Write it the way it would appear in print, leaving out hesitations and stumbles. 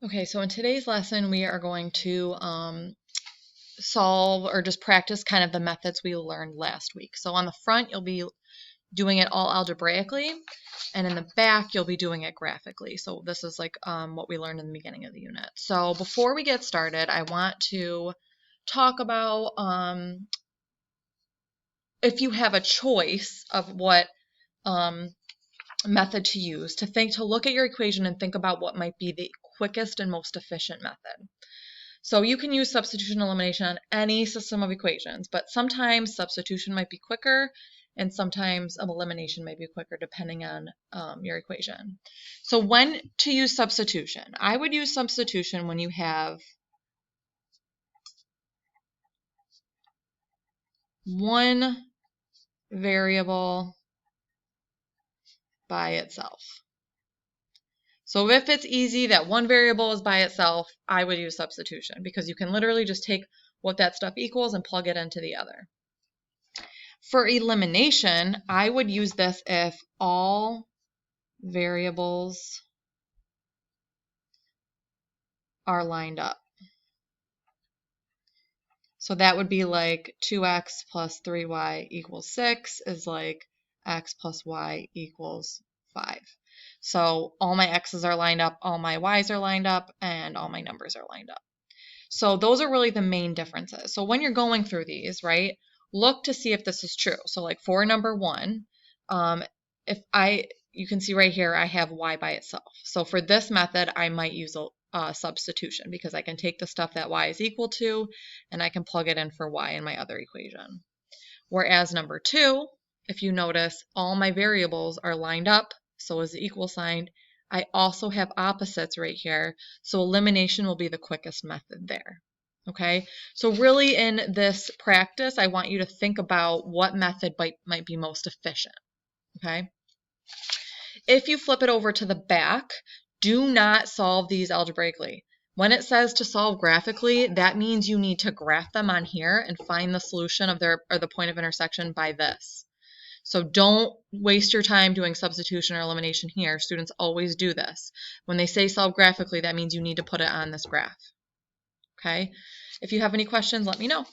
Okay, so in today's lesson, we are going to solve or just practice kind of the methods we learned last week. So on the front, you'll be doing it all algebraically, and in the back, you'll be doing it graphically. So this is like what we learned in the beginning of the unit. So before we get started, I want to talk about if you have a choice of what method to use, to look at your equation and think about what might be the quickest and most efficient method. So you can use substitution and elimination on any system of equations, but sometimes substitution might be quicker and sometimes elimination might be quicker depending on your equation. So when to use substitution? I would use substitution when you have one variable by itself. So if it's easy that one variable is by itself, I would use substitution because you can literally just take what that stuff equals and plug it into the other. For elimination, I would use this if all variables are lined up. So that would be like 2x plus 3y equals 6 is like x plus y equals 5. So all my x's are lined up, all my y's are lined up, and all my numbers are lined up. So those are really the main differences. So when you're going through these, right, look to see if this is true. So like for number 1, you can see right here I have y by itself. So for this method, I might use a substitution because I can take the stuff that y is equal to and I can plug it in for y in my other equation. Whereas number 2, if you notice, all my variables are lined up, so is the equal sign. I also have opposites right here, so elimination will be the quickest method there. Okay, so really in this practice, I want you to think about what method might be most efficient. Okay, if you flip it over to the back, do not solve these algebraically. When it says to solve graphically, that means you need to graph them on here and find the solution of the point of intersection by this. So don't waste your time doing substitution or elimination here. Students always do this. When they say solve graphically, that means you need to put it on this graph. Okay? If you have any questions, let me know.